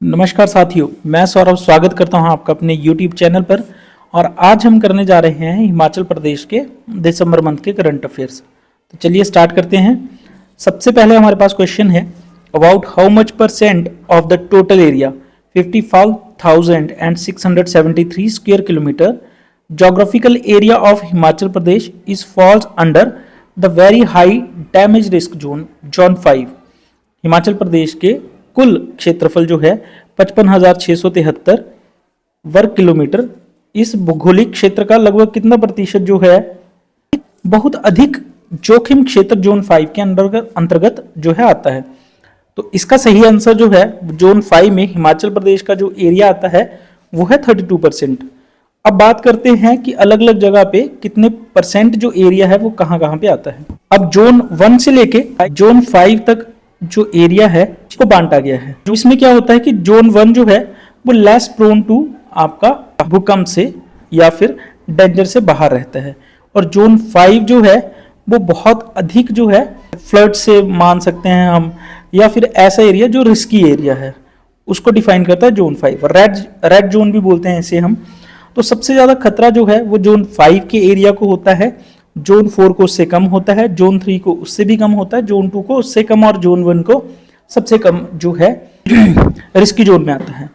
नमस्कार साथियों, मैं सौरभ स्वागत करता हूं आपका अपने YouTube चैनल पर। और आज हम करने जा रहे हैं हिमाचल प्रदेश के दिसंबर मंथ के करंट अफेयर्स। तो चलिए स्टार्ट करते हैं। सबसे पहले हमारे पास क्वेश्चन है, about how much percent of the total area 55,673 square kilometre geographical area of Himachal Pradesh is falls under the very high damage risk zone 5। Himachal Pradesh के कुल क्षेत्रफल जो है 55,673 वर्ग किलोमीटर, इस भौगोलिक क्षेत्र का लगभग कितना प्रतिशत जो है बहुत अधिक जोखिम क्षेत्र जोन 5 के अंतर्गत जो है आता है। तो इसका सही आंसर जो है जोन 5 में हिमाचल प्रदेश का जो एरिया आता है वो है 32%। अब बात करते हैं कि अलग अलग जगह पे कितने परसेंट जो एरिया है वो कहां कहां पे आता है। अब जोन 1 से लेके जोन 5 तक जो एरिया है इसको बांटा गया है। जो इसमें क्या होता है कि जोन 1 जो है वो लेस प्रोन टू आपका भूकंप से या फिर डेंजर से बाहर रहता है, और जोन 5 जो है वो बहुत अधिक जो है फ्लड से मान सकते हैं हम, या फिर ऐसा एरिया जो रिस्की एरिया है उसको डिफाइन करता है जोन 5। रेड जोन भी बोलते हैं इसे हम। तो सबसे ज्यादा खतरा जो है वो जोन 5 के एरिया को होता है, जोन 4 को उससे कम होता है, जोन 3 को उससे भी कम होता है, जोन 2 को उससे कम, और जोन 1 को सबसे कम जो है रिस्की जोन में आता है।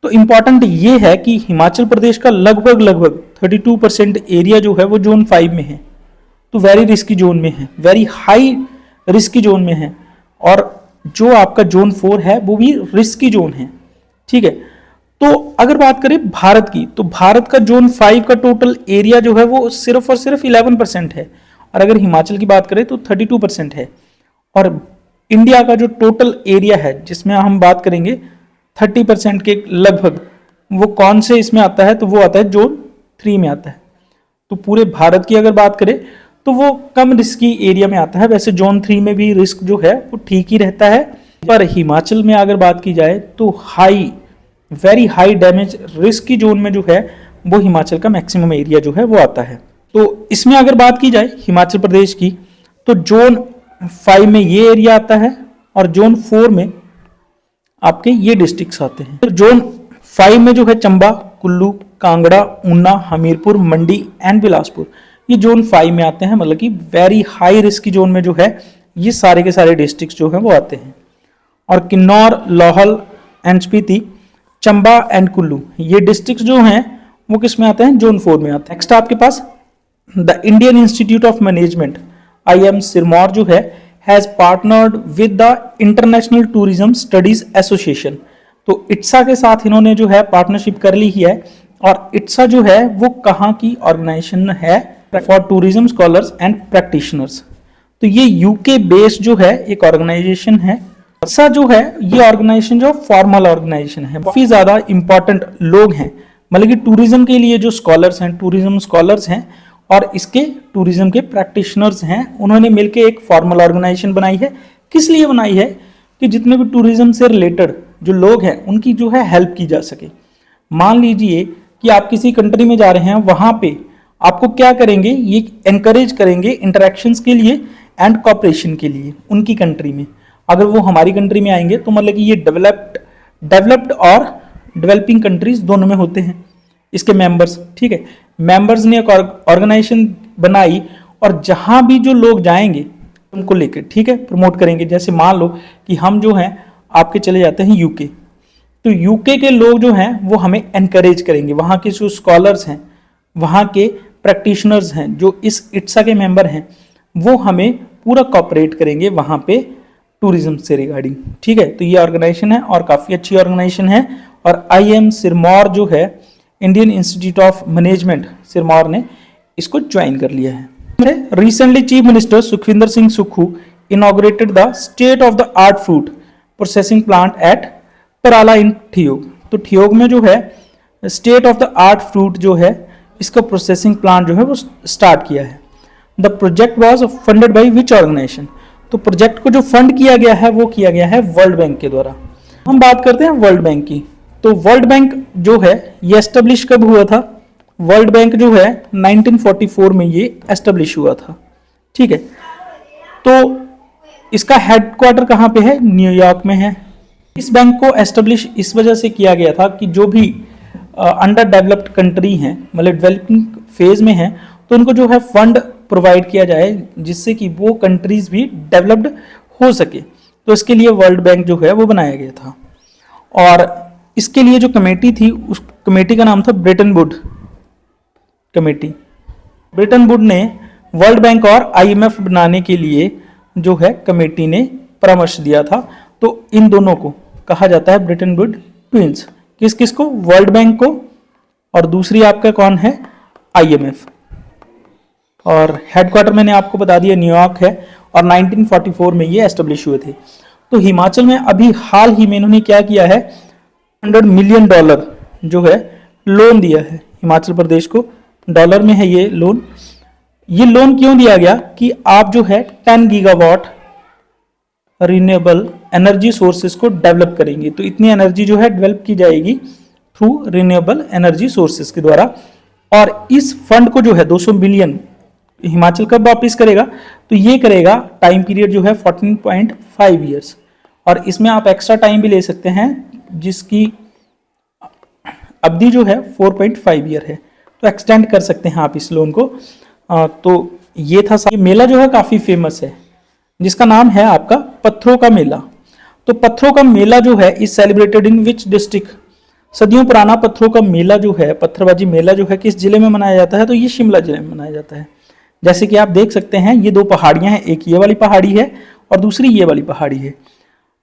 तो इंपॉर्टेंट ये है कि हिमाचल प्रदेश का लगभग 32% एरिया जो है वो जोन 5 में है, तो वेरी रिस्की जोन में है, वेरी हाई रिस्की जोन में है। और जो आपका जोन 4 है वो भी रिस्की जोन है, ठीक है। तो अगर बात करें भारत की, तो भारत का जोन 5 का टोटल एरिया जो है वो सिर्फ और सिर्फ 11% है, और अगर हिमाचल की बात करें तो 32% है। और इंडिया का जो टोटल एरिया है जिसमें हम बात करेंगे 30% के लगभग, वो कौन से इसमें आता है, तो वो आता है जोन 3 में आता है। तो पूरे भारत की अगर बात करें तो वो कम रिस्की एरिया में आता है। वैसे जोन 3 में भी रिस्क जो है वो ठीक ही रहता है, पर हिमाचल में अगर बात की जाए तो वेरी हाई डैमेज रिस्क की जोन में जो है वो हिमाचल का मैक्सिमम एरिया जो है वो आता है। तो इसमें अगर बात की जाए हिमाचल प्रदेश की, तो जोन 5 में ये एरिया आता है, और जोन 4 में आपके ये डिस्ट्रिक्ट्स आते हैं। तो जोन 5 में जो है चंबा, कुल्लू, कांगड़ा, ऊना, हमीरपुर, मंडी एंड बिलासपुर, ये जोन 5 में आते हैं। मतलब कि वेरी हाई रिस्क की जोन में जो है ये सारे के सारे डिस्ट्रिक्ट्स जो है वो आते हैं। और किन्नौर, लाहौल एंड स्पीति, चंबा एंड कुल्लू, ये डिस्ट्रिक्ट्स जो हैं वो किस में आते हैं, जोन 4 में आते हैं। नेक्स्ट आपके पास the Indian Institute of Management IIM Sirmaur जो है has partnered with the international tourism studies association. तो इट्सा के साथ इन्होंने जो है पार्टनरशिप कर ली है। और इट्सा जो है वो कहाँ की ऑर्गेनाइजेशन है, for tourism scholars and practitioners. तो ये यूके बेस्ड जो है एक ऑर्गेनाइजेशन है। ऐसा जो है ये ऑर्गेनाइजेशन जो फॉर्मल ऑर्गेनाइजेशन है, काफी ज्यादा इंपॉर्टेंट लोग हैं, मतलब कि टूरिज्म के लिए जो स्कॉलर्स हैं, टूरिज्म स्कॉलर्स हैं, और इसके टूरिज्म के प्रैक्टिशनर्स हैं, उन्होंने मिलकर एक फॉर्मल ऑर्गेनाइजेशन बनाई है। किस लिए बनाई है कि जितने भी टूरिज्म से रिलेटेड जो लोग हैं उनकी जो है हेल्प की जा सके। मान लीजिए कि आप किसी कंट्री में जा रहे हैं, वहां पे आपको क्या करेंगे, ये एनकरेज करेंगे इंटरेक्शंस के लिए एंड कॉपरेशन के लिए उनकी कंट्री में। अगर वो हमारी कंट्री में आएंगे तो मतलब कि ये डेवलप्ड और डेवलपिंग कंट्रीज दोनों में होते हैं इसके मेंबर्स, ठीक है। मेंबर्स ने एक ऑर्गेनाइजेशन बनाई, और जहां भी जो लोग जाएंगे उनको लेकर, ठीक है, प्रमोट करेंगे। जैसे मान लो कि हम जो हैं आपके चले जाते हैं यूके, तो यूके के लोग जो हैं वो हमें एनकरेज करेंगे, वहां के जो स्कॉलर्स हैं, वहां के प्रैक्टिशनर्स हैं, जो इस इट्सा के मेंबर हैं, वो हमें पूरा कॉपरेट करेंगे वहां पे टूरिज्म से रिगार्डिंग, ठीक है। तो ये ऑर्गेनाइजेशन है और काफी अच्छी ऑर्गेनाइजेशन है। और IIM सिरमौर जो है, Indian Institute of Management Sirmaur ने इसको ज्वाइन कर लिया है। Recently chief minister Sukhvinder Singh Sukhu inaugurated the state of the art fruit processing plant at Parala in Theog. तो ठियोग में जो है state of the art fruit जो है इसका प्रोसेसिंग प्लांट जो है वो स्टार्ट किया है। The project was funded by which organisation. तो प्रोजेक्ट को जो फंड किया गया है वो किया गया है वर्ल्ड बैंक के द्वारा। हम बात करते हैं वर्ल्ड बैंक की। तो वर्ल्ड बैंक जो है ये एस्टेब्लिश कब हुआ था, वर्ल्ड बैंक जो है 1944 में ये एस्टेब्लिश हुआ था, ठीक है। तो इसका हेडक्वार्टर कहाँ पे है, न्यूयॉर्क में है। इस बैंक को एस्टेब्लिश इस वजह से किया गया था कि जो भी अंडर डेवलप्ड कंट्री हैं, मतलब डेवलपिंग फेज में हैं, तो उनको जो है फंड प्रोवाइड किया जाए जिससे कि वो कंट्रीज भी डेवलप्ड हो सके। तो इसके लिए वर्ल्ड बैंक जो है वो बनाया गया था। और इसके लिए जो कमेटी थी, उस कमेटी का नाम था Brayton would committee. Brayton would ने वर्ल्ड बैंक और आईएमएफ बनाने के लिए जो है कमेटी ने परामर्श दिया था। तो इन दोनों को कहा जाता है ब्रेटन वुड ट्विंस। किस किस को? वर्ल्ड बैंक को, और दूसरी आपका कौन है? आईएमएफ। और हेडक्वार्टर मैंने आपको बता दिया न्यूयॉर्क है, और 1944 में ये एस्टेब्लिश हुए थे। तो हिमाचल में अभी हाल ही में इन्होंने क्या किया है, $100 मिलियन जो है लोन दिया है हिमाचल प्रदेश को। डॉलर में है ये लोन। ये लोन क्यों दिया गया कि आप जो है 10 गीगावाट रिन्यूएबल एनर्जी सोर्सेज को डेवलप करेंगे। तो इतनी एनर्जी जो है डेवलप की जाएगी थ्रू रिन्यूएबल एनर्जी सोर्सेज के द्वारा। और इस फंड को जो है 200 मिलियन हिमाचल कब वापस करेगा? तो ये करेगा टाइम पीरियड जो है 14.5 ईयर्स। और इसमें आप एक्स्ट्रा टाइम भी ले सकते हैं जिसकी अवधि जो है 4.5 ईयर है, तो एक्सटेंड कर सकते हैं आप इस लोन को। तो ये था। ये मेला जो है काफ़ी फेमस है जिसका नाम है आपका पत्थरों का मेला। तो पत्थरों का मेला जो है is celebrated in which district? सदियों पुराना पत्थरों का मेला जो है, पत्थरबाजी मेला जो है, किस जिले में मनाया जाता है? तो ये शिमला जिले में मनाया जाता है। जैसे कि आप देख सकते हैं ये दो पहाड़ियां हैं, एक ये वाली पहाड़ी है और दूसरी ये वाली पहाड़ी है।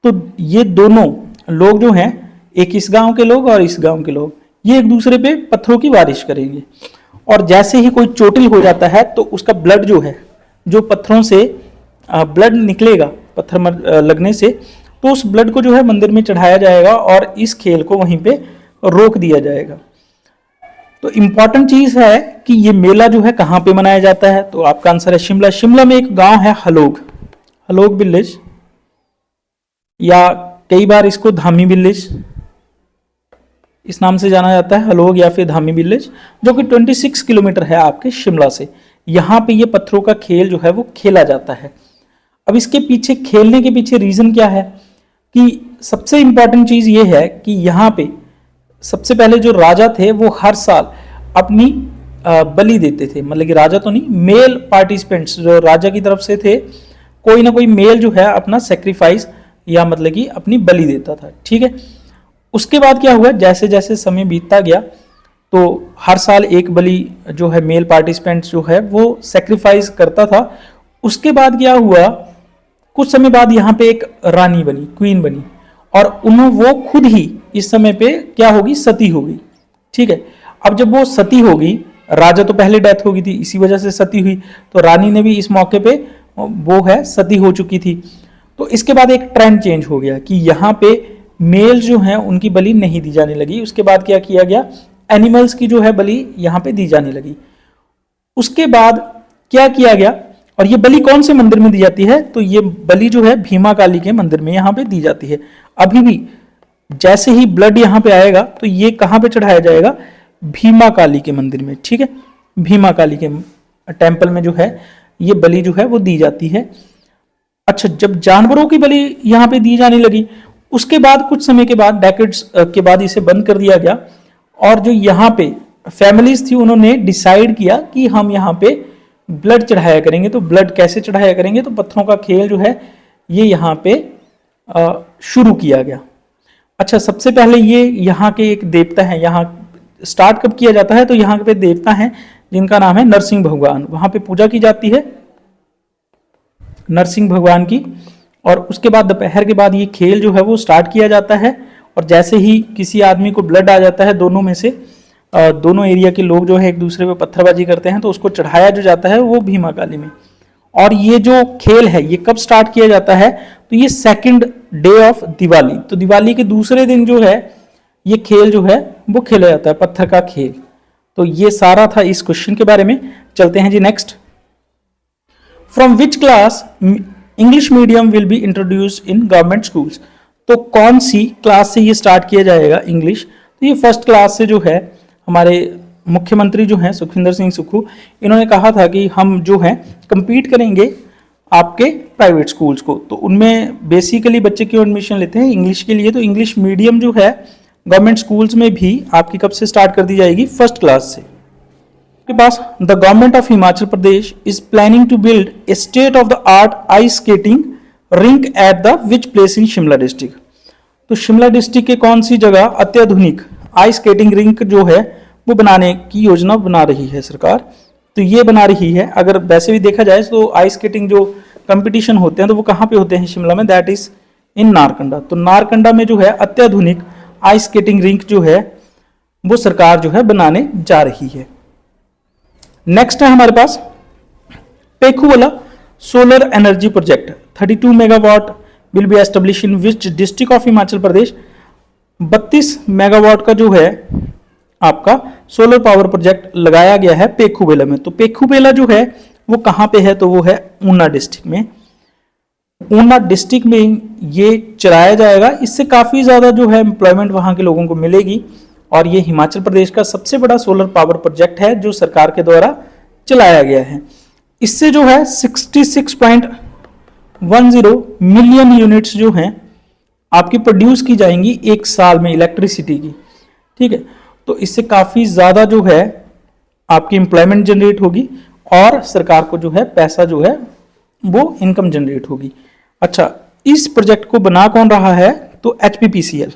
तो ये दोनों लोग जो हैं, एक इस गांव के लोग और इस गांव के लोग, ये एक दूसरे पे पत्थरों की बारिश करेंगे। और जैसे ही कोई चोटिल हो जाता है तो उसका ब्लड जो है, जो पत्थरों से ब्लड निकलेगा पत्थर लगने से, तो उस ब्लड को जो है मंदिर में चढ़ाया जाएगा और इस खेल को वहीं पे रोक दिया जाएगा। तो इंपॉर्टेंट चीज है कि ये मेला जो है कहाँ पे मनाया जाता है? तो आपका आंसर है शिमला। शिमला में एक गांव है हलोग, हलोग विलेज, या कई बार इसको धामी विलेज इस नाम से जाना जाता है, हलोग या फिर धामी विलेज, जो कि 26 किलोमीटर है आपके शिमला से। यहाँ पे ये पत्थरों का खेल जो है वो खेला जाता है। अब इसके पीछे, खेलने के पीछे रीजन क्या है कि सबसे इंपॉर्टेंट चीज ये है कि यहाँ पे सबसे पहले जो राजा थे वो हर साल अपनी बलि देते थे। मतलब कि राजा तो नहीं, मेल पार्टिसिपेंट्स जो राजा की तरफ से थे, कोई ना कोई मेल जो है अपना सेक्रीफाइस या मतलब कि अपनी बलि देता था। ठीक है। उसके बाद क्या हुआ, जैसे जैसे समय बीतता गया तो हर साल एक बलि जो है मेल पार्टिसिपेंट्स जो है वो सेक्रीफाइस करता था। उसके बाद क्या हुआ, कुछ समय बाद यहाँ पे एक रानी बनी, क्वीन बनी, और वो खुद ही इस समय पे क्या होगी, सती होगी। ठीक है। अब जब वो सती होगी, राजा तो पहले डेथ हो गई थी, इसी वजह से सती हुई, तो रानी ने भी इस मौके पे वो है सती हो चुकी थी। तो इसके बाद एक ट्रेंड चेंज हो गया कि यहाँ पे मेल जो हैं उनकी बलि नहीं दी जाने लगी। उसके बाद क्या किया गया, एनिमल्स की जो है बलि यहाँ पे दी जाने लगी। उसके बाद क्या किया गया, और ये बलि कौन से मंदिर में दी जाती है? तो ये बलि जो है भीमा काली के मंदिर में यहाँ पे दी जाती है। अभी भी जैसे ही ब्लड यहाँ पे आएगा तो ये कहाँ पे चढ़ाया जाएगा, भीमा काली के मंदिर में। ठीक है। भीमा काली के टेम्पल में जो है ये बलि जो है वो दी जाती है। अच्छा, जब जानवरों की बलि यहाँ पे दी जाने लगी, उसके बाद कुछ समय के बाद, डेकेड्स के बाद इसे बंद कर दिया गया। और जो यहाँ पे फैमिलीज थी उन्होंने डिसाइड किया कि हम यहाँ पे ब्लड चढ़ाया करेंगे। तो ब्लड कैसे चढ़ाया करेंगे, तो पत्थरों का खेल जो है ये यहाँ पे शुरू किया गया। अच्छा, सबसे पहले ये यहाँ के एक देवता है, यहाँ स्टार्ट कब किया जाता है, तो यहाँ पे देवता हैं जिनका नाम है नरसिंह भगवान। वहां पे पूजा की जाती है नरसिंह भगवान की। और उसके बाद दोपहर के बाद ये खेल जो है वो स्टार्ट किया जाता है। और जैसे ही किसी आदमी को ब्लड आ जाता है, दोनों में से दोनों एरिया के लोग जो है एक दूसरे पे पत्थरबाजी करते हैं, तो उसको चढ़ाया जो जाता है वो भीमा काली में। और ये जो खेल है ये कब स्टार्ट किया जाता है, तो ये सेकंड डे ऑफ दिवाली। तो दिवाली के दूसरे दिन जो है ये खेल जो है वो खेला जाता है, पत्थर का खेल। तो ये सारा था इस क्वेश्चन के बारे में। चलते हैं जी next. From which class English medium will be introduced in government schools? तो कौन सी क्लास से ये स्टार्ट किया जाएगा इंग्लिश? तो ये फर्स्ट क्लास से जो है हमारे मुख्यमंत्री जो हैं सुखविंदर सिंह सुक्खू, इन्होंने कहा था कि हम जो है compete करेंगे आपके प्राइवेट स्कूल्स को। तो उनमें बेसिकली बच्चे क्यों एडमिशन लेते हैं, इंग्लिश के लिए। तो इंग्लिश मीडियम जो है गवर्नमेंट स्कूल्स में भी आपकी कब से स्टार्ट कर दी जाएगी, फर्स्ट क्लास से। के पास the government of Himachal Pradesh is planning to build a state of the art ice skating rink at the which place in Shimla district. तो शिमला डिस्ट्रिक्ट के कौन सी जगह अत्याधुनिक आइस स्केटिंग रिंक जो है वो बनाने की योजना बना रही है सरकार। तो ये बना रही है। अगर वैसे भी देखा जाए तो आइस स्केटिंग जो कंपटीशन होते हैं तो वो कहाँ पे होते हैं, शिमला में, दैट इज इन नारकंडा। तो नारकंडा में जो है अत्याधुनिक आइस स्केटिंग रिंक जो है वो सरकार जो है बनाने जा रही है। नेक्स्ट है हमारे पास Pekhuwala solar energy project 32 megawatt will be establish in which district of Himachal Pradesh. 32 megawatt का जो है आपका सोलर पावर प्रोजेक्ट लगाया गया है पेखूवेला में। तो पेखूवेला जो है वो कहां पे है, तो वो है ऊना डिस्ट्रिक्ट में। ऊना डिस्ट्रिक्ट में ये चलाया जाएगा। इससे काफी ज्यादा जो है एम्प्लॉयमेंट वहां के लोगों को मिलेगी और ये हिमाचल प्रदेश का सबसे बड़ा सोलर पावर प्रोजेक्ट है जो सरकार के द्वारा चलाया गया है। इससे जो है 66.10 मिलियन यूनिट्स जो हैं आपकी प्रोड्यूस की जाएंगी एक साल में इलेक्ट्रिसिटी की। ठीक है, तो इससे काफी ज्यादा जो है आपकी एम्प्लॉयमेंट जनरेट होगी और सरकार को जो है पैसा जो है वो इनकम जनरेट होगी। अच्छा, इस प्रोजेक्ट को बना कौन रहा है, तो एचपीपीसीएल।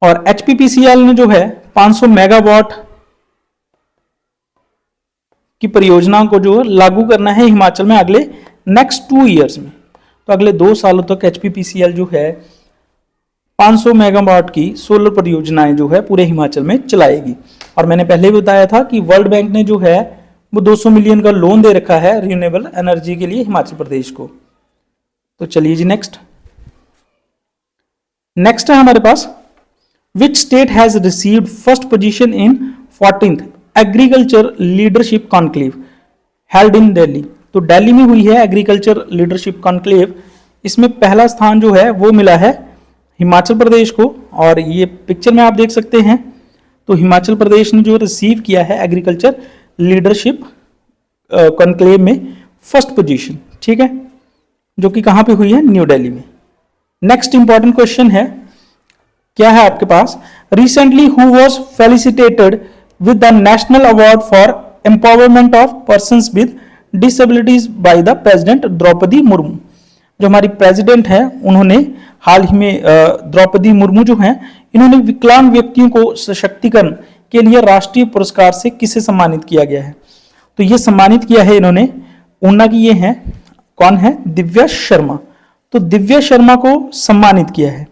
और एचपीपीसीएल ने जो है 500 मेगावाट की परियोजना को जो लागू करना है हिमाचल में अगले नेक्स्ट 2 ईयर्स में। तो अगले 2 सालों तक एचपीपीसीएल जो है 500 मेगावाट की सोलर परियोजनाएं जो है पूरे हिमाचल में चलाएगी। और मैंने पहले भी बताया था कि वर्ल्ड बैंक ने जो है वो 200 मिलियन का लोन दे रखा है रिन्यूएबल एनर्जी के लिए हिमाचल प्रदेश को। तो चलिए जी नेक्स्ट है हमारे पास which state has received first position in 14th agriculture leadership conclave held in Delhi. तो दिल्ली में हुई है एग्रीकल्चर लीडरशिप कॉन्क्लेव। इसमें पहला स्थान जो है वो मिला है हिमाचल प्रदेश को। और ये पिक्चर में आप देख सकते हैं। तो हिमाचल प्रदेश ने जो रिसीव किया है एग्रीकल्चर लीडरशिप कॉन्क्लेव में फर्स्ट पोजीशन। ठीक है, जो कि कहां पे हुई है, न्यू दिल्ली में। नेक्स्ट इंपॉर्टेंट क्वेश्चन है, क्या है आपके पास, recently who was felicitated with the national award for empowerment of persons with disabilities by the president Droupadi Murmu. जो हमारी प्रेसिडेंट है उन्होंने हाल ही में द्रौपदी मुर्मू जो हैं इन्होंने विकलांग व्यक्तियों को सशक्तिकरण के लिए राष्ट्रीय पुरस्कार से किसे सम्मानित किया गया है। तो ये सम्मानित किया है इन्होंने ऊना की, ये हैं, कौन है, दिव्या शर्मा। तो दिव्या शर्मा को सम्मानित किया है।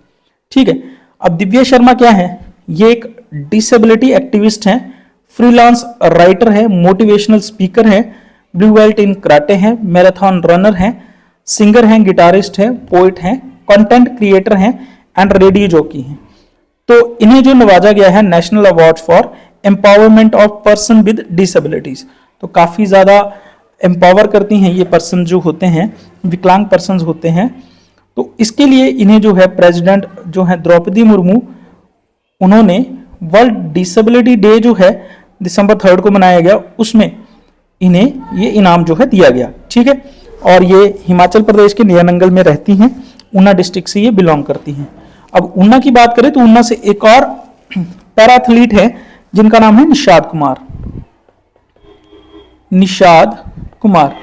ठीक है, अब दिव्या शर्मा क्या है, ये एक डिसेबिलिटी एक्टिविस्ट हैं, फ्रीलांस राइटर है, मोटिवेशनल स्पीकर है, ब्लू बेल्ट इन कराटे हैं, मैराथन रनर हैं, सिंगर हैं, गिटारिस्ट हैं, पोइट हैं, कंटेंट क्रिएटर हैं एंड रेडियो जॉकी हैं। तो इन्हें जो नवाजा गया है national award for empowerment of person with disabilities. तो काफी ज्यादा एम्पावर करती हैं ये पर्सन जो होते हैं, विकलांग पर्सन होते हैं। तो इसके लिए इन्हें जो है प्रेसिडेंट जो है द्रौपदी मुर्मू, उन्होंने वर्ल्ड डिसेबिलिटी डे जो है दिसंबर 3 को मनाया गया, उसमें इन्हें ये इनाम जो है दिया गया। ठीक है, और ये हिमाचल प्रदेश के नयानंगल में रहती हैं, ऊना डिस्ट्रिक्ट से ये बिलोंग करती हैं। अब ऊना की बात करें तो ऊना से एक और पैराथलीट है जिनका नाम है निषाद कुमार। निषाद कुमार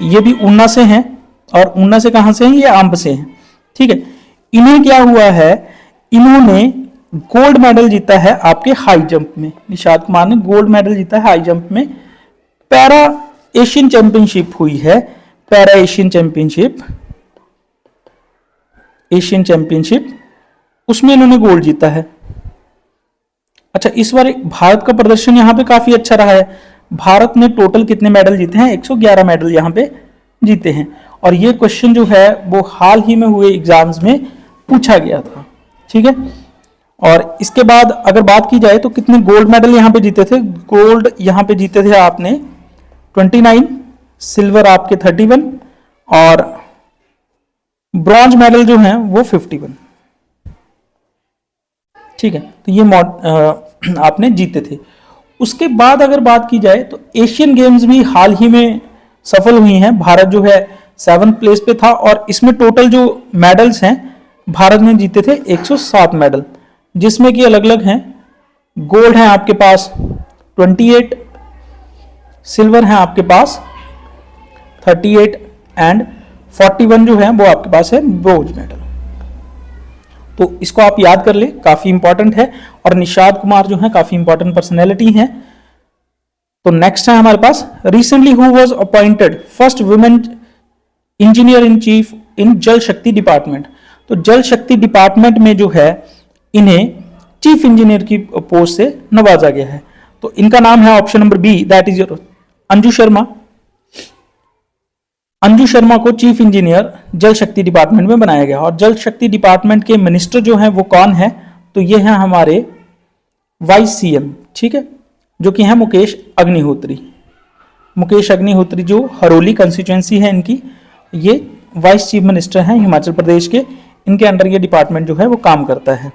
ये भी ऊना से हैं। और ऊना से कहां से हैं, ये अंब से हैं। ठीक है, इन्हें क्या हुआ है, इन्होंने गोल्ड मेडल जीता है आपके हाई जंप में। निषाद कुमार ने गोल्ड मेडल जीता है हाई जंप में। पैरा एशियन चैंपियनशिप हुई है, पैरा एशियन चैंपियनशिप, उसमें इन्होंने गोल्ड जीता है। अच्छा, इस बार भारत का प्रदर्शन यहां पे काफी अच्छा रहा है। भारत ने टोटल कितने मेडल जीते हैं, 111 मेडल यहां पे जीते हैं। और ये क्वेश्चन जो है वो हाल ही में हुए एग्जाम्स में पूछा गया था। ठीक है, और इसके बाद अगर बात की जाए तो कितने गोल्ड मेडल यहां पे जीते थे, गोल्ड यहां पे जीते थे आपने 29, सिल्वर आपके 31 और ब्रॉन्ज मेडल जो हैं वो 51। ठीक है, तो ये आपने जीते थे। उसके बाद अगर बात की जाए तो एशियन गेम्स भी हाल ही में सफल हुई हैं। भारत जो है 7th प्लेस पे था और इसमें टोटल जो मेडल्स हैं भारत ने जीते थे 107 मेडल, जिसमें कि अलग अलग हैं। गोल्ड है आपके पास 28, सिल्वर है आपके पास 38 एंड 41 जो है वो आपके पास है ब्रोंज मेडल। तो इसको आप याद कर ले, काफी इंपॉर्टेंट है। और निषाद कुमार जो है काफी इंपॉर्टेंट पर्सनैलिटी है। तो नेक्स्ट है हमारे पास, recently who was appointed first women engineer in chief in Jal Shakti department. तो जल शक्ति डिपार्टमेंट में जो है इन्हें चीफ इंजीनियर की पोस्ट से नवाजा गया है। तो इनका नाम है option number B, that is Anju Sharma. Anju Sharma को चीफ इंजीनियर जल शक्ति डिपार्टमेंट में बनाया गया। और जल शक्ति डिपार्टमेंट के मिनिस्टर जो हैं वो कौन है, तो ये हैं हमारे वाइस सीएम, ठीक है, जो कि हैं मुकेश अग्निहोत्री। मुकेश अग्निहोत्री जो हरोली कंस्टिट्यूएंसी है इनकी, ये वाइस चीफ मिनिस्टर हैं हिमाचल प्रदेश के। इनके अंडर ये डिपार्टमेंट जो है वो काम करता है।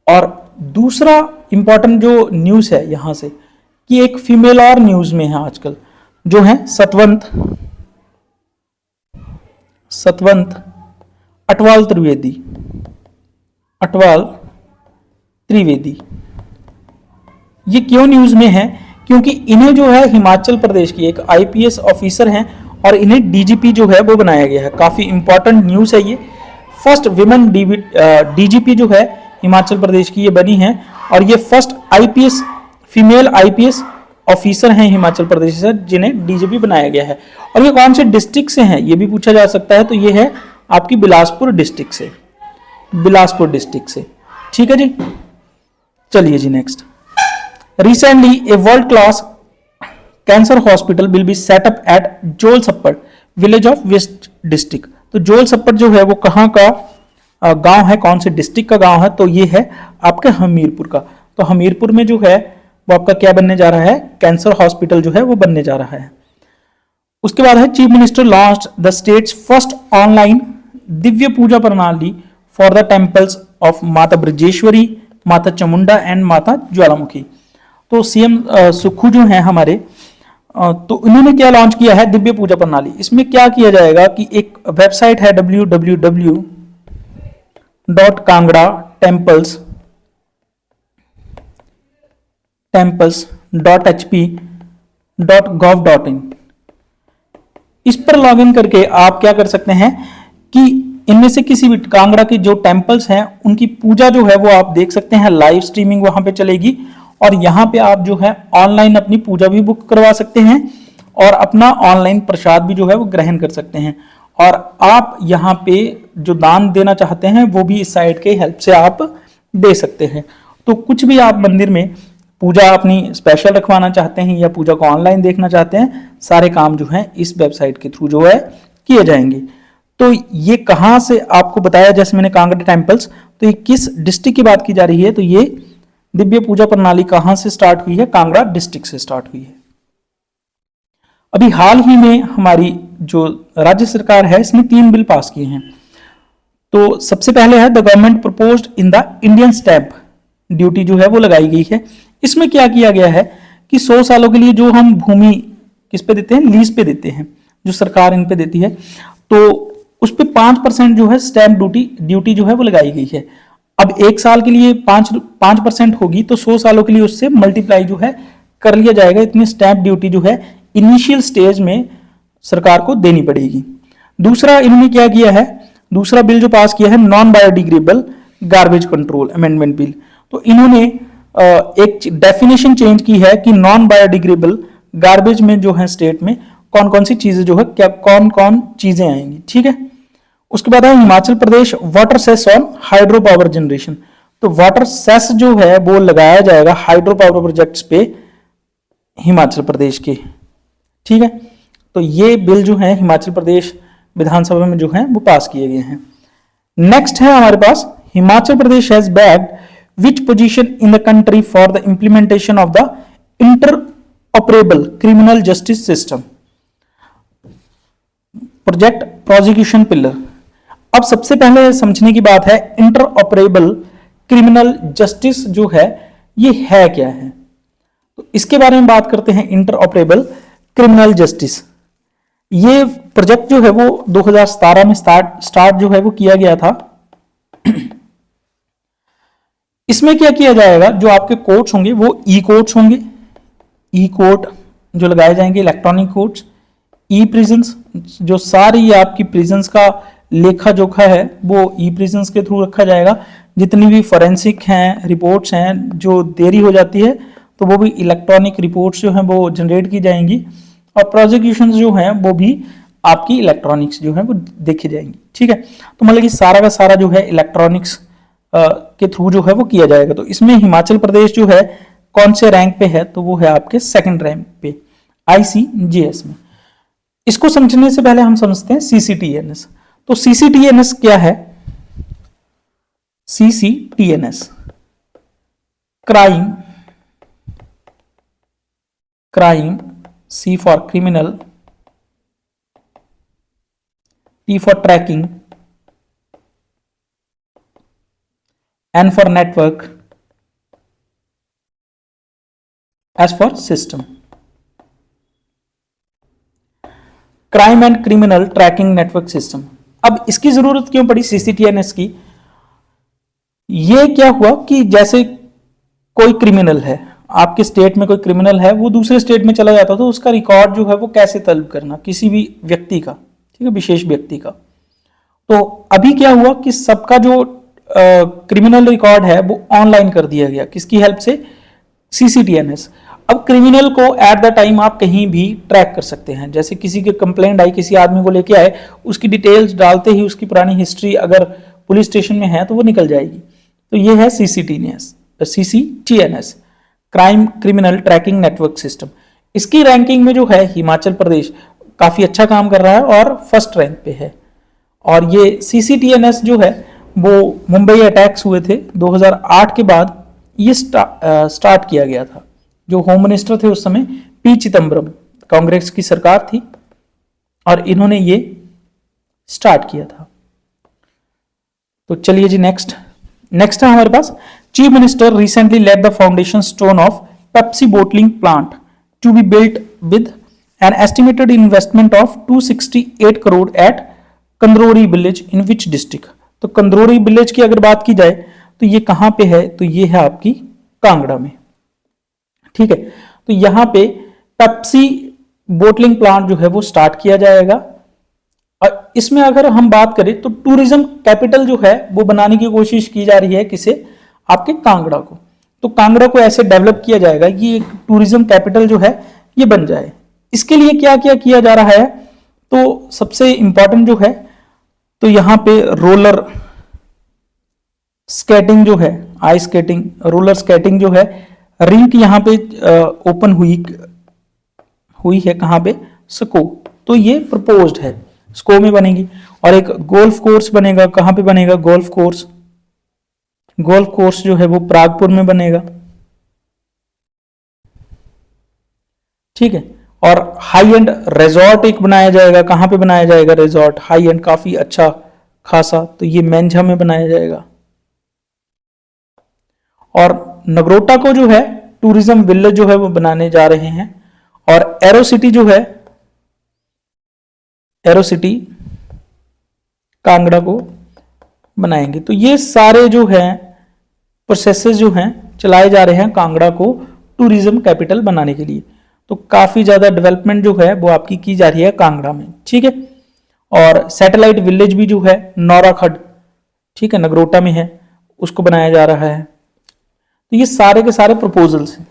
और दूसरा इंपॉर्टेंट जो न्यूज है यहां से, कि एक फीमेल और न्यूज में है आजकल, जो है सतवंत अटवाल त्रिवेदी। ये क्यों न्यूज में है, क्योंकि इन्हें जो है हिमाचल प्रदेश की एक आईपीएस ऑफिसर हैं और इन्हें डीजीपी जो है वो बनाया गया है। काफी इंपॉर्टेंट न्यूज है ये। फर्स्ट विमेन डीजीपी जो है हिमाचल प्रदेश की ये बनी है और ये first IPS female IPS officer हैं हिमाचल प्रदेश से जिन्हें डीजीपी बनाया गया है। और ये कौन से डिस्ट्रिक्ट से हैं ये भी पूछा जा सकता है। तो ये है आपकी बिलासपुर डिस्ट्रिक्ट से, ठीक है जी। चलिए जी next, recently a world class cancer hospital will be set up at Jolsappad village of west district. तो जोलसप्पड़ जो है वो कहाँ का गांव है, कौन से डिस्ट्रिक्ट का गांव है, तो ये है आपके हमीरपुर का। तो हमीरपुर में जो है वो आपका क्या बनने जा रहा है, कैंसर हॉस्पिटल जो है वो बनने जा रहा है। उसके बाद है chief minister launched the states first online Divya पूजा प्रणाली फॉर द टेम्पल्स ऑफ माता ब्रजेश्वरी, माता चामुंडा एंड माता ज्वालामुखी। तो सीएम सुक्खू जो है हमारे, तो इन्होंने क्या लॉन्च किया है, दिव्य पूजा प्रणाली। इसमें क्या किया जाएगा कि एक वेबसाइट है www.kangra.temples.hp.gov.in। इस पर लॉगिन करके आप क्या कर सकते हैं कि इनमें से किसी भी कांगड़ा के जो टेम्पल्स हैं उनकी पूजा जो है वो आप देख सकते हैं। लाइव स्ट्रीमिंग वहां पे चलेगी और यहाँ पे आप जो है ऑनलाइन अपनी पूजा भी बुक करवा सकते हैं और अपना ऑनलाइन प्रसाद भी जो है वो ग्रहण कर सकते हैं। और आप यहाँ पे जो दान देना चाहते हैं वो भी इस साइट के हेल्प से आप दे सकते हैं। तो कुछ भी आप मंदिर में पूजा अपनी स्पेशल रखवाना चाहते हैं या पूजा को ऑनलाइन देखना चाहते हैं, सारे काम जो है इस वेबसाइट के थ्रू जो है किए जाएंगे। तो ये कहाँ से आपको बताया, जैसे मैंने कांगड़ा टेम्पल्स, तो ये किस डिस्ट्रिक्ट की बात की जा रही है, तो ये दिव्य पूजा प्रणाली कहां से स्टार्ट हुई है, कांगड़ा डिस्ट्रिक्ट से स्टार्ट हुई है। अभी हाल ही में हमारी जो राज्य सरकार है इसने 3 बिल पास किए हैं। तो सबसे पहले है the government proposed in the Indian stamp duty जो है वो लगाई गई है। इसमें क्या किया गया है कि 100 सालों के लिए जो हम भूमि किस पे देते हैं, लीज पे देते हैं, जो सरकार इन पे देती है, तो उस पे 5% जो है स्टैंप ड्यूटी जो है वो लगाई गई है। अब 1 साल के लिए 5% होगी तो 100 सालों के लिए उससे मल्टीप्लाई जो है कर लिया जाएगा। इतनी स्टैंप ड्यूटी जो है इनिशियल स्टेज में सरकार को देनी पड़ेगी। दूसरा इन्होंने क्या किया है, दूसरा बिल जो पास किया है non biodegradable garbage control amendment bill. तो इन्होंने एक डेफिनेशन चेंज की है कि नॉन बायोडिग्रेडेबल गार्बेज में जो है स्टेट में कौन कौन सी चीजें जो है, क्या कौन कौन चीजें आएंगी, ठीक है। उसके बाद है Himachal Pradesh water cess on hydro power generation. तो वाटर सेस जो है वो लगाया जाएगा हाइड्रो पावर प्रोजेक्ट्स पे हिमाचल प्रदेश के, ठीक है। तो ये बिल जो है हिमाचल प्रदेश विधानसभा में जो है वो पास किए गए हैं। नेक्स्ट है हमारे पास Himachal Pradesh has bagged which position in the country for the implementation of the interoperable criminal justice system project prosecution pillar. अब सबसे पहले समझने की बात है इंटरऑपरेबल क्रिमिनल जस्टिस जो है ये है क्या है। तो इसके बारे में बात करते हैं। इंटरऑपरेबल क्रिमिनल जस्टिस ये प्रोजेक्ट जो है वो 2017 में स्टार्ट जो है वो किया गया था। इसमें क्या किया जाएगा, जो आपके कोर्ट्स होंगे वो ई कोर्ट्स होंगे, ई कोर्ट जो लगाए जाएंगे, इलेक्ट्रॉनिक कोर्ट्स, ई प्रिजन्स, जो सारी आपकी प्रिजन्स का लेखा जोखा है वो ई प्रिजन्स के थ्रू रखा जाएगा। जितनी भी फॉरेंसिक हैं, रिपोर्ट्स हैं, जो देरी हो जाती है तो वो भी इलेक्ट्रॉनिक रिपोर्ट्स जो हैं वो जनरेट की जाएंगी, और प्रोसिक्यूशंस जो हैं वो भी आपकी इलेक्ट्रॉनिक्स जो है वो देखी जाएंगी। ठीक है, तो मतलब कि सारा का सारा जो है इलेक्ट्रॉनिक्स के थ्रू जो है वो किया जाएगा। तो इसमें हिमाचल प्रदेश जो है कौन से रैंक पे है, तो वो है आपके सेकंड रैंक पे ICJS में। इसको समझने से पहले हम समझते हैं CCTNS। तो CCTNS क्या है? CCTNS crime, C for criminal, T for tracking, N for network, S for system। Crime and criminal tracking network system. अब इसकी जरूरत क्यों पड़ी CCTNS की? ये क्या हुआ कि जैसे कोई क्रिमिनल है, आपके स्टेट में कोई क्रिमिनल है, वो दूसरे स्टेट में चला जाता, तो उसका रिकॉर्ड जो है वो कैसे तलब करना किसी भी व्यक्ति का, ठीक है, विशेष व्यक्ति का। तो अभी क्या हुआ कि सबका जो क्रिमिनल रिकॉर्ड है वो ऑनलाइन कर दिया गया। किसकी हेल्प से? CCTNS। अब क्रिमिनल को एट द टाइम आप कहीं भी ट्रैक कर सकते हैं। जैसे किसी की कंप्लेंट आई, किसी आदमी को लेके आए, उसकी डिटेल्स डालते ही उसकी पुरानी हिस्ट्री अगर पुलिस स्टेशन में है तो वो निकल जाएगी। तो ये है CCTNS, crime criminal tracking network system. इसकी रैंकिंग में जो है हिमाचल प्रदेश काफी अच्छा काम कर रहा है और फर्स्ट रैंक पे है। और ये CCTNS जो है वो मुंबई अटैक्स हुए थे 2008 के बाद ये स्टार्ट किया गया था। जो होम मिनिस्टर थे उस समय P चिदम्बरम, कांग्रेस की सरकार थी, और इन्होंने ये स्टार्ट किया था। तो चलिए जी नेक्स्ट है हमारे पास, chief minister recently laid the foundation stone of Pepsi bottling plant to be built with an estimated investment of 268 crore at Kandrauri village in which district. तो कंदरौरी विलेज की अगर बात की जाए तो ये कहां पे है? तो ये है आपकी कांगड़ा में। ठीक है, तो यहां पे पेप्सी बोटलिंग प्लांट जो है वो स्टार्ट किया जाएगा। और इसमें अगर हम बात करें तो टूरिज्म कैपिटल जो है वो बनाने की कोशिश की जा रही है। किसे? आपके कांगड़ा को। तो कांगड़ा को ऐसे डेवलप किया जाएगा कि एक टूरिज्म कैपिटल जो है ये बन जाए। इसके लिए क्या क्या किया जा रहा है? तो सबसे इंपॉर्टेंट जो है, तो यहां पे रोलर स्केटिंग जो है, आइस स्केटिंग, रोलर स्केटिंग जो है, रिंक यहां पे ओपन हुई है। कहां पे? स्को। तो ये प्रपोज्ड है, स्को में बनेगी। और एक गोल्फ कोर्स बनेगा। कहां पे बनेगा? गोल्फ कोर्स जो है वो प्रागपुर में बनेगा। ठीक है, और हाई एंड रिजॉर्ट एक बनाया जाएगा। कहां पे बनाया जाएगा? रिजॉर्ट हाई एंड, काफी अच्छा खासा, तो ये मेंझा में बनाया जाएगा। और नगरोटा को जो है टूरिज्म विलेज जो है वो बनाने जा रहे हैं। और एरो सिटी जो है, एरो सिटी कांगड़ा को बनाएंगे। तो ये सारे जो है प्रोसेसेस जो हैं चलाए जा रहे हैं कांगड़ा को टूरिज्म कैपिटल बनाने के लिए। तो काफी ज्यादा डेवलपमेंट जो है वो आपकी की जा रही है कांगड़ा में। ठीक है, और सैटेलाइट विलेज भी जो है नौराखड़, ठीक है, नगरोटा में है, उसको बनाया जा रहा है। तो ये सारे के सारे प्रपोजल्स हैं।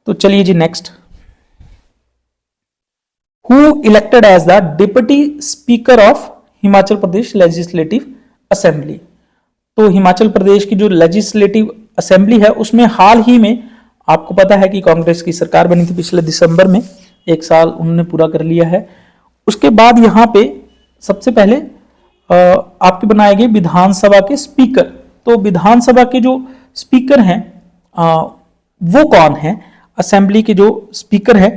तो चलिए जी next, who elected as the deputy speaker of Himachal Pradesh legislative assembly. तो हिमाचल प्रदेश की जो लेजिस्लेटिव असेंबली है उसमें हाल ही में आपको पता है कि कांग्रेस की सरकार बनी थी पिछले दिसंबर में, 1 साल उन्होंने पूरा कर लिया है। उसके बाद यहां पे सबसे पहले आपके बनाए गए विधानसभा के स्पीकर। तो विधानसभा के जो स्पीकर हैं वो कौन है? असेंबली के जो स्पीकर है,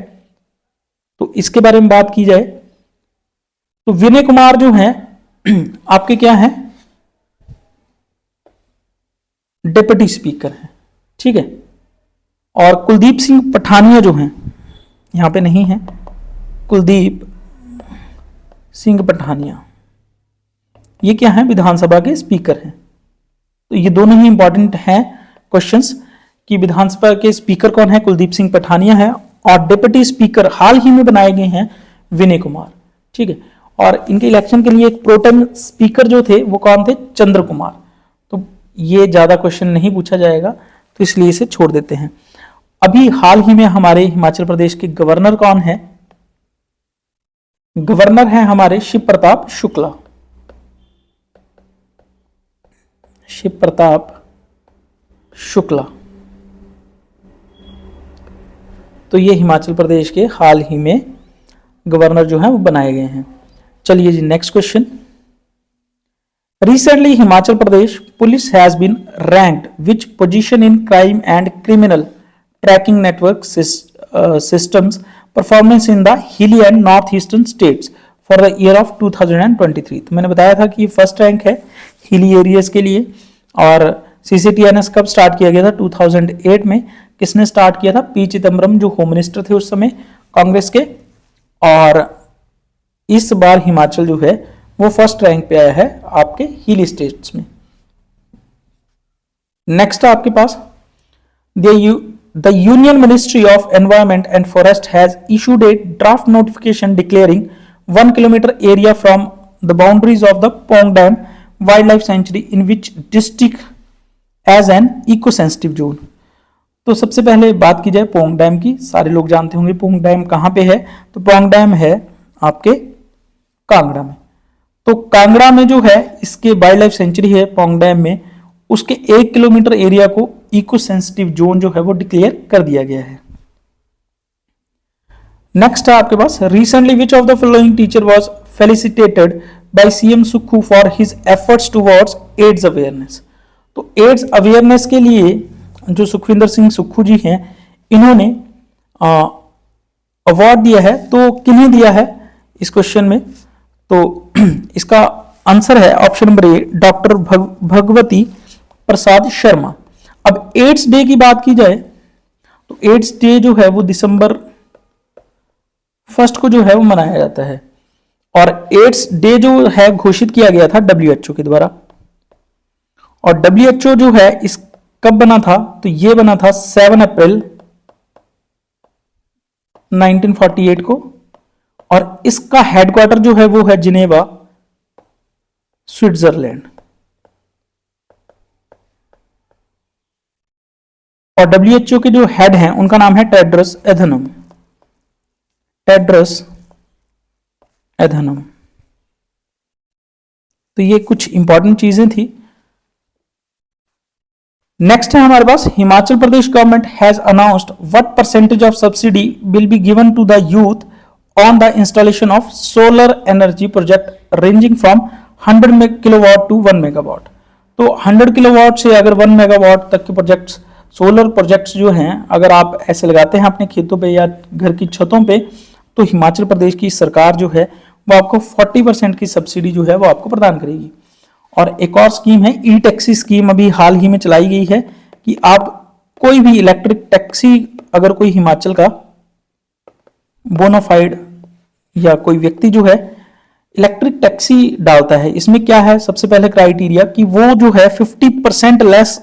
तो इसके बारे में बात की जाए तो विनय कुमार जो हैं आपके क्या हैं? डिप्टी स्पीकर हैं। ठीक है, और कुलदीप सिंह पठानिया जो हैं, यहां पे नहीं है कुलदीप सिंह पठानिया, ये क्या है, विधानसभा के स्पीकर हैं। तो ये दोनों ही इंपॉर्टेंट हैं क्वेश्चंस कि विधानसभा के स्पीकर कौन है, कुलदीप सिंह पठानिया है, और डिप्टी स्पीकर हाल ही में बनाए गए हैं विनय कुमार, ठीक है। और इनके इलेक्शन के लिए एक प्रोटेम स्पीकर जो थे वो कौन थे, चंद्र कुमार। तो ये ज्यादा क्वेश्चन नहीं पूछा जाएगा, तो इसलिए इसे छोड़ देते हैं। अभी हाल ही में हमारे हिमाचल प्रदेश के गवर्नर कौन है, गवर्नर है हमारे शिव प्रताप शुक्ला, शिव प्रताप शुक्ला। तो ये हिमाचल प्रदेश के हाल ही में गवर्नर जो है वो बनाए गए हैं। चलिए जी next question. Recently Himachal Pradesh police has been ranked which position in crime and criminal tracking network systems performance in the hilly and north eastern states for the year of 2023। तो मैंने बताया था कि फर्स्ट रैंक है हिली एरियाज के लिए। और CCTNS कब स्टार्ट किया गया था, 2008 में। किसने स्टार्ट किया था, पी चिदम्बरम जो होम मिनिस्टर थे उस समय कांग्रेस के। और इस बार हिमाचल जो है वो फर्स्ट रैंक पे आया है आपके हिली स्टेट्स में। नेक्स्ट आपके पास the union ministry of environment and forest has issued a draft notification declaring 1 kilometre area from the boundaries of the Pong dam wildlife sanctuary in which district as an eco sensitive zone. तो सबसे पहले बात की जाए Pong dam की, सारे लोग जानते होंगे पोंग डैम कहां पे है। तो पोंग डैम है आपके कांगड़ा में। तो कांगड़ा में जो है इसके वाइल्ड लाइफ सेंचुरी है पोंग डैम में, उसके 1 किलोमीटर एरिया को इको सेंसिटिव जोन जो है वो डिक्लेयर कर दिया गया है। नेक्स्ट है आपके पास, recently which of the following teacher was felicitated by CM Sukhu for his efforts towards AIDS awareness. तो एड्स अवेयरनेस के लिए जो सुखविंदर सिंह सुक्खू जी हैं, इन्होंने अवार्ड दिया है। तो किन्हें दिया है इस क्वेश्चन में, तो इसका आंसर है option number A, doctor Bhagwati Prasad Sharma. अब एड्स डे की बात की जाए तो एड्स डे जो है वो December 1 को जो है वो मनाया जाता है। और एड्स डे जो है घोषित किया गया था WHO के द्वारा। और WHO जो है इस कब बना था, तो ये बना था 7 अप्रैल 1948 को। और इसका हेडक्वार्टर जो है वो है जिनेवा, स्विट्जरलैंड। और WHO के जो हेड हैं उनका नाम है टेड्रस एधनम, टेड्रस एधनम। तो ये कुछ इंपॉर्टेंट चीजें थी। नेक्स्ट है हमारे पास, Himachal Pradesh government has announced what percentage of subsidy will be given to the youth on the installation of solar energy project ranging from 100 kilowatt to 1 megawatt. तो 100 किलोवाट से अगर 1 मेगावाट तक के प्रोजेक्ट्स, सोलर प्रोजेक्ट्स जो हैं, अगर आप ऐसे लगाते हैं अपने खेतों पे या घर की छतों पे, तो हिमाचल प्रदेश की सरकार जो है वो आपको 40% की सब्सिडी जो है वो आपको प्रदान करेगी। और एक और स्कीम है ई टैक्सी स्कीम, अभी हाल ही में चलाई गई है कि आप कोई भी इलेक्ट्रिक टैक्सी अगर कोई हिमाचल का बोनाफाइड या कोई व्यक्ति जो है इलेक्ट्रिक टैक्सी डालता है, इसमें क्या है सबसे पहले क्राइटेरिया कि वो जो है 50% लेस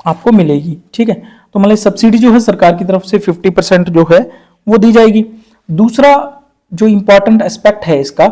आपको मिलेगी, ठीक है। तो मतलब सब्सिडी जो है सरकार की तरफ से 50% जो है वो दी जाएगी। दूसरा जो इंपॉर्टेंट एस्पेक्ट है इसका,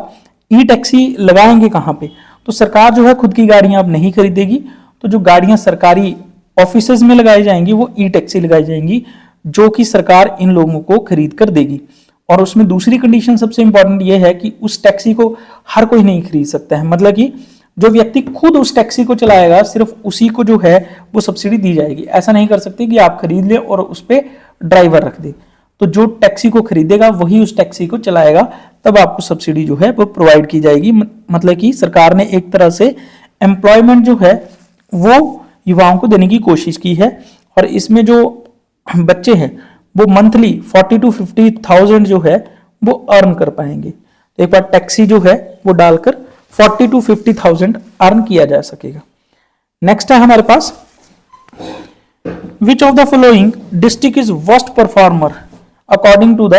ई टैक्सी लगाएंगे कहां पे, तो सरकार जो है खुद की गाड़ियां अब नहीं खरीदेगी। तो जो गाड़ियां सरकारी ऑफिसेज में लगाई जाएंगी वो ई टैक्सी लगाई जाएंगी, जो कि सरकार इन लोगों को खरीद कर देगी। और उसमें दूसरी कंडीशन सबसे इंपॉर्टेंट ये है कि उस टैक्सी को हर कोई नहीं खरीद सकता है। मतलब कि जो व्यक्ति खुद उस टैक्सी को चलाएगा सिर्फ उसी को जो है वो सब्सिडी दी जाएगी। ऐसा नहीं कर सकते कि आप खरीद ले और उस पर ड्राइवर रख दे। तो जो टैक्सी को खरीदेगा वही उस टैक्सी को चलाएगा, तब आपको सब्सिडी जो है वो प्रोवाइड की जाएगी। मतलब कि सरकार ने एक तरह से एम्प्लॉयमेंट जो है वो युवाओं को देने की कोशिश की है। और इसमें जो बच्चे हैं वो मंथली 40 to 50,000 जो है वो अर्न कर पाएंगे। तो एक बार टैक्सी जो है वो डालकर 40 to 50,000 अर्न किया जा सकेगा। नेक्स्ट है हमारे पास, which of the following district is worst performer according to the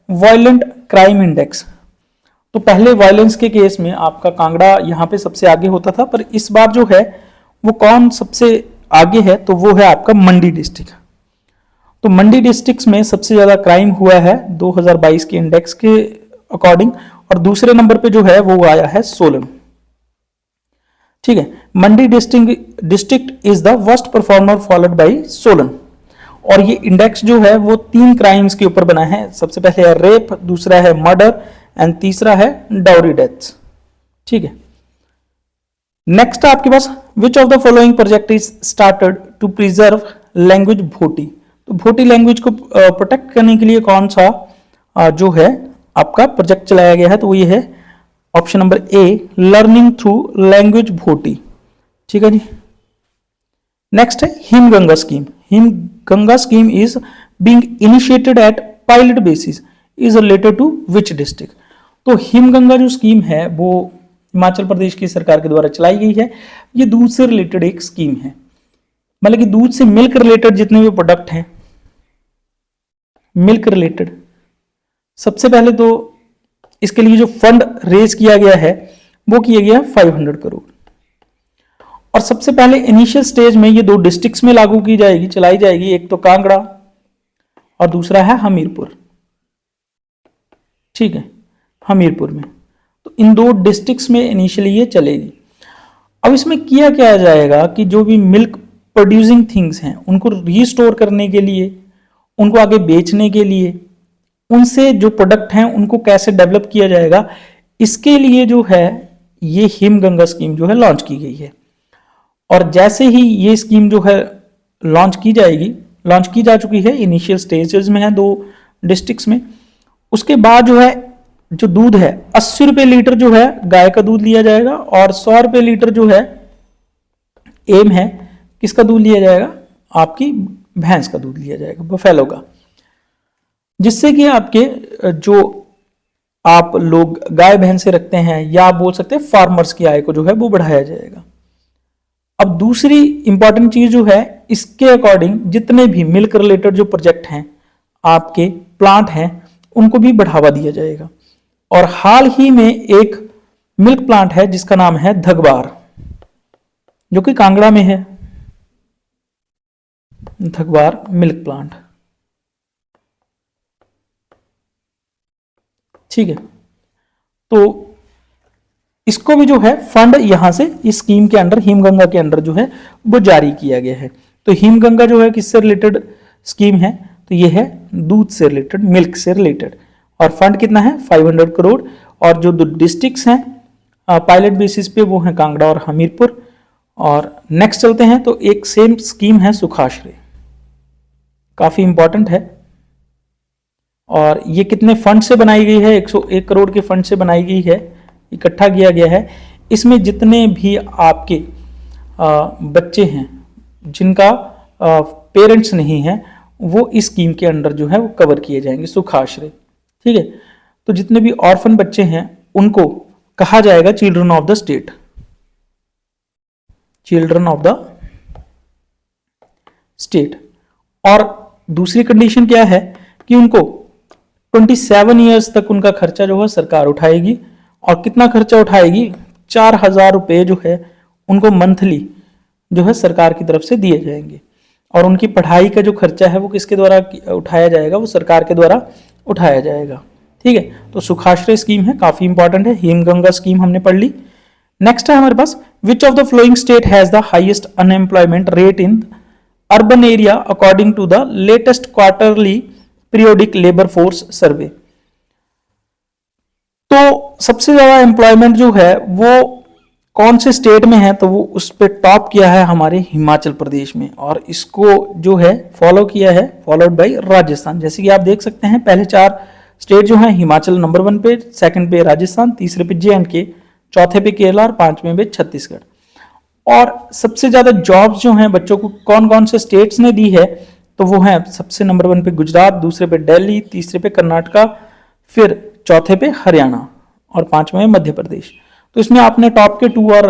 violent crime index. तो पहले वायलेंस के केस में आपका कांगड़ा यहाँ पे सबसे आगे होता था, पर इस बार जो है वो कौन सबसे आगे है, तो वो है आपका मंडी डिस्ट्रिक्ट। तो मंडी डिस्ट्रिक्ट में सबसे ज्यादा क्राइम हुआ है 2022 के इंडेक्स के अकॉर्डिंग, और दूसरे नंबर पे जो है वो आया है सोलन। ठीक है, Mandi district is the worst performer followed by Solan. और ये इंडेक्स जो है वो 3 क्राइम्स के ऊपर बना है। सबसे पहले है रेप, दूसरा है मर्डर एंड तीसरा है डाउरी डेथ्स। ठीक है, नेक्स्ट आपके पास which of the following project is started to preserve language Bhoti. तो भोटी लैंग्वेज को प्रोटेक्ट करने के लिए कौन सा जो है आपका प्रोजेक्ट चलाया गया है, तो वो ये है option number A, learning through language Bhoti. ठीक है जी। नेक्स्ट है Himganga scheme. Himganga scheme is being initiated at pilot basis, is related to which district. तो हिमगंगा जो स्कीम है वो हिमाचल प्रदेश की सरकार के द्वारा चलाई गई है। ये दूध से रिलेटेड एक स्कीम है, मतलब कि दूध से मिल्क रिलेटेड जितने भी प्रोडक्ट हैं, मिल्क रिलेटेड, सबसे पहले तो इसके लिए जो फंड रेज किया गया है वो किया गया 500 करोड़। और सबसे पहले इनिशियल स्टेज में ये 2 डिस्ट्रिक्ट्स में लागू की जाएगी, चलाई जाएगी, एक तो कांगड़ा और दूसरा है हमीरपुर। ठीक है, हमीरपुर में, तो इन 2 डिस्ट्रिक्ट्स में इनिशियली ये चलेगी। अब इसमें किया क्या जाएगा कि जो भी मिल्क प्रोड्यूसिंग थिंग्स हैं उनको रीस्टोर करने के लिए, उनको आगे बेचने के लिए, उनसे जो प्रोडक्ट हैं उनको कैसे डेवलप किया जाएगा, इसके लिए जो है ये हिमगंगा स्कीम जो है लॉन्च की गई है। और जैसे ही ये स्कीम जो है लॉन्च की जाएगी, लॉन्च की जा चुकी है, इनिशियल स्टेजेस में है 2 डिस्ट्रिक्ट्स में, उसके बाद जो है जो दूध है 80 रुपये लीटर जो है गाय का दूध लिया जाएगा, और 100 रुपये लीटर जो है एम है किसका दूध लिया जाएगा, आपकी भैंस का दूध लिया जाएगा, बफेलो का, जिससे कि आपके जो आप लोग गाय भैंसे रखते हैं या आप बोल सकते हैं फार्मर्स की आय को जो है वो बढ़ाया जाएगा। अब दूसरी इंपॉर्टेंट चीज जो है, इसके अकॉर्डिंग जितने भी मिल्क रिलेटेड जो प्रोजेक्ट हैं, आपके प्लांट हैं, उनको भी बढ़ावा दिया जाएगा। और हाल ही में एक मिल्क प्लांट है जिसका नाम है धगबार, जो कि कांगड़ा में है, धगबार मिल्क प्लांट। ठीक है, तो इसको भी जो है फंड यहां से इस स्कीम के अंडर, हिमगंगा के अंडर जो है वो जारी किया गया है। तो हिमगंगा जो है किससे रिलेटेड स्कीम है, तो ये है दूध से रिलेटेड, मिल्क से रिलेटेड, और फंड कितना है 500 करोड़। और जो 2 डिस्ट्रिक्ट्स हैं पायलट बेसिस पे वो हैं कांगड़ा और हमीरपुर। और नेक्स्ट चलते हैं, तो एक सेम स्कीम है सुखाश्रय, काफी इंपॉर्टेंट है। और ये कितने फंड से बनाई गई है, 101 करोड़ के फंड से बनाई गई है, इकट्ठा किया गया है। इसमें जितने भी आपके बच्चे हैं जिनका पेरेंट्स नहीं है, वो इस स्कीम के अंडर जो है वो कवर किए जाएंगे, सुखाश्रय। ठीक है, तो जितने भी ऑर्फन बच्चे हैं उनको कहा जाएगा children of the state, children of the state. और दूसरी कंडीशन क्या है कि उनको 27 ईयर्स तक उनका खर्चा जो है सरकार उठाएगी। और कितना खर्चा उठाएगी, 4000 रुपये जो है उनको मंथली जो है सरकार की तरफ से दिए जाएंगे। और उनकी पढ़ाई का जो खर्चा है वो किसके द्वारा उठाया जाएगा, वो सरकार के द्वारा उठाया जाएगा। ठीक है, तो सुखाश्रय स्कीम है, काफी इंपॉर्टेंट है। हिमगंगा स्कीम हमने पढ़ ली। नेक्स्ट है हमारे पास, which of the following state has the highest unemployment rate in urban area according to the latest quarterly periodic labour force survey. तो सबसे ज्यादा एम्प्लॉयमेंट जो है वो कौन से स्टेट में है, तो वो उस पर टॉप किया है हमारे हिमाचल प्रदेश में, और इसको जो है फॉलो किया है, फॉलोड बाय राजस्थान। जैसे कि आप देख सकते हैं पहले 4 स्टेट जो हैं, हिमाचल नंबर 1 पे, सेकंड पे राजस्थान, तीसरे पे J&K, चौथे पे केरला और 5वें पे छत्तीसगढ़। और सबसे ज्यादा जॉब्स जो हैं बच्चों को कौन कौन से स्टेट्स ने दी है, तो वो है सबसे नंबर 1 पे गुजरात, दूसरे पे दिल्ली, तीसरे पे कर्नाटका, फिर चौथे पे हरियाणा और 5वें मध्य प्रदेश। तो इसमें आपने टॉप के 2 और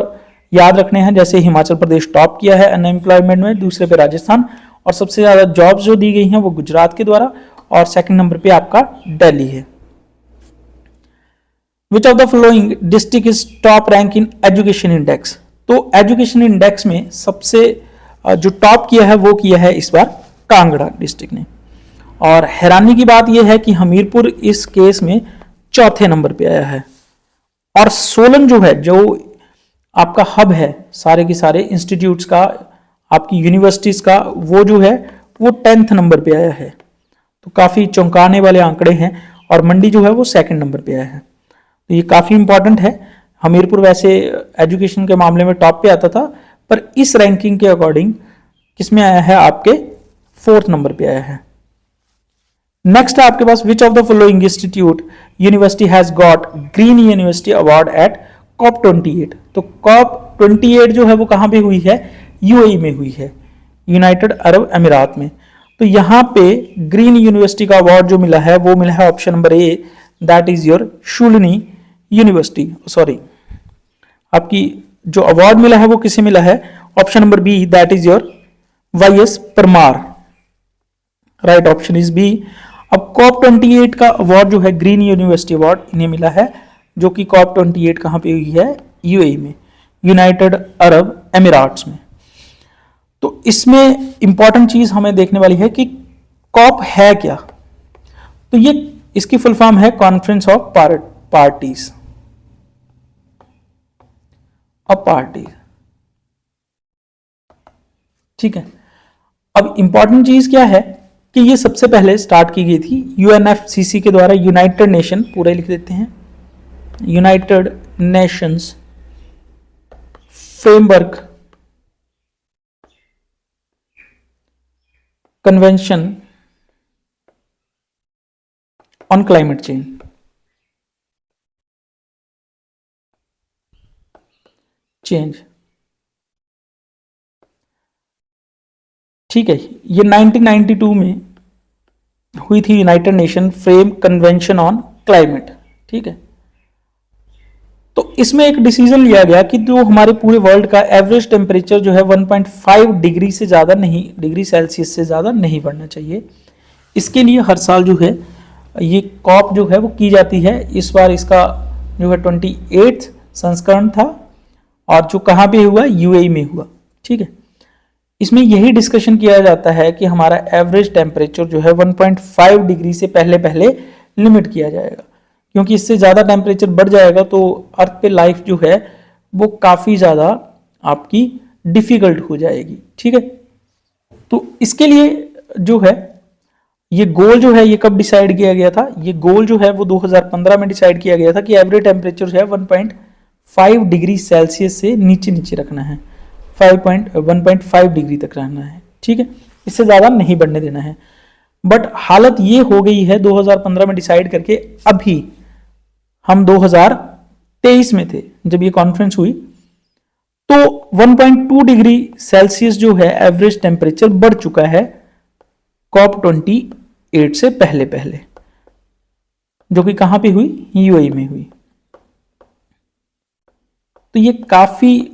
याद रखने हैं, जैसे हिमाचल प्रदेश टॉप किया है अनएम्प्लॉयमेंट में, दूसरे पे राजस्थान, और सबसे ज्यादा जॉब्स जो दी गई हैं वो गुजरात के द्वारा, और सेकंड नंबर पे आपका दिल्ली है। विच of the following district is top rank in education index. तो एजुकेशन इंडेक्स में सबसे जो टॉप किया है वो किया है इस बार कांगड़ा डिस्ट्रिक्ट ने। और हैरानी की बात यह है कि हमीरपुर इस केस में चौथे नंबर पे आया है। और सोलन जो है, जो आपका हब है सारे के सारे इंस्टीट्यूट्स का, आपकी यूनिवर्सिटीज का, वो जो है वो 10th नंबर पे आया है। तो काफी चौंकाने वाले आंकड़े हैं। और मंडी जो है वो 2nd नंबर पे आया है। तो ये काफी इंपॉर्टेंट है। हमीरपुर वैसे एजुकेशन के मामले में टॉप पे आता था, पर इस रैंकिंग के अकॉर्डिंग किसमें आया है, आपके 4th नंबर पे आया है। नेक्स्ट है आपके पास, which of the following institute university has got green university award at COP 28। तो COP 28 जो है वो कहां पे हुई है, यूएई में हुई है, यूनाइटेड अरब अमीरात में। तो यहां पे ग्रीन यूनिवर्सिटी का अवार्ड जो मिला है वो मिला है option number A, that is your Shoolini university. Sorry, आपकी जो अवार्ड मिला है वो किसे मिला है, option number B, that is your YS Parmar. Right option is B. अब COP 28 का अवार्ड जो है ग्रीन यूनिवर्सिटी अवार्ड इन्हें मिला है, जो कि COP 28 कहां पे हुई है, यूएई में, यूनाइटेड अरब अमीराट्स में। तो इसमें इंपॉर्टेंट चीज हमें देखने वाली है कि COP है क्या। तो ये इसकी फुल फॉर्म है कॉन्फ्रेंस ऑफ पार्टीज पार्टीज। ठीक है। अब इंपॉर्टेंट चीज क्या है कि ये सबसे पहले स्टार्ट की गई थी UNFCCC के द्वारा, यूनाइटेड नेशन, पूरे लिख देते हैं, United Nations framework convention on climate change. ठीक है। ये 1992 में हुई थी, United nation frame convention on climate. ठीक है। तो इसमें एक डिसीजन लिया गया कि जो हमारे पूरे वर्ल्ड का एवरेज टेम्परेचर जो है 1.5 डिग्री से ज़्यादा नहीं, डिग्री सेल्सियस से ज़्यादा नहीं बढ़ना चाहिए। इसके लिए हर साल जो है ये COP जो है वो की जाती है। इस बार इसका जो है 28th संस्करण था, और जो कहाँ पे हुआ, यूएई में हुआ। ठीक है। इसमें यही डिस्कशन किया जाता है कि हमारा एवरेज टेम्परेचर जो है 1.5 डिग्री से पहले पहले लिमिट किया जाएगा, क्योंकि इससे ज़्यादा टेम्परेचर बढ़ जाएगा तो अर्थ पे लाइफ जो है वो काफ़ी ज़्यादा आपकी डिफ़िकल्ट हो जाएगी। ठीक है। तो इसके लिए जो है ये गोल जो है ये कब डिसाइड किया गया था, ये गोल जो है वो 2015 में डिसाइड किया गया था कि एवरेज टेम्परेचर जो है 1.5 डिग्री सेल्सियस से नीचे नीचे रखना है, 1.5 डिग्री तक रहना है। ठीक है। इससे ज़्यादा नहीं बढ़ने देना है। बट हालत ये हो गई है 2015 में डिसाइड करके, अभी हम 2023 में थे जब ये कॉन्फ्रेंस हुई, तो 1.2 डिग्री सेल्सियस जो है एवरेज टेम्परेचर बढ़ चुका है COP 28 से पहले पहले, जो कि कहां पे हुई, यूएई में हुई। तो ये काफी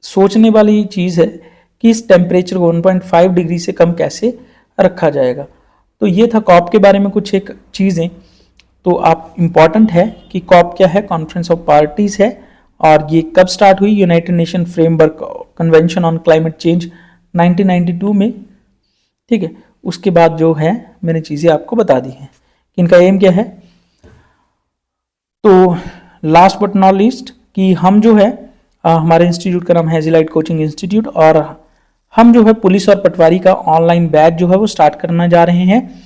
सोचने वाली चीज है कि इस टेम्परेचर को 1.5 डिग्री से कम कैसे रखा जाएगा। तो ये था COP के बारे में कुछ एक चीजें। तो आप इंपॉर्टेंट है कि COP क्या है, कॉन्फ्रेंस ऑफ पार्टीज है, और ये कब स्टार्ट हुई, United nation framework convention on climate change 1992 में। ठीक है। उसके बाद जो है मैंने चीज़ें आपको बता दी हैं कि इनका एम क्या है। तो लास्ट बट नॉट लीस्ट कि हम जो है हमारे इंस्टीट्यूट का नाम है हेजिलाइट कोचिंग इंस्टीट्यूट, और हम जो है पुलिस और पटवारी का ऑनलाइन बैच जो है वो स्टार्ट करना जा रहे हैं।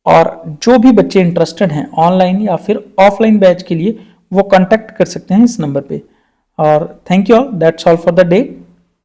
और जो भी बच्चे इंटरेस्टेड हैं ऑनलाइन या फिर ऑफलाइन बैच के लिए, वो कांटेक्ट कर सकते हैं इस नंबर पे। और thank you all, that's all for the day.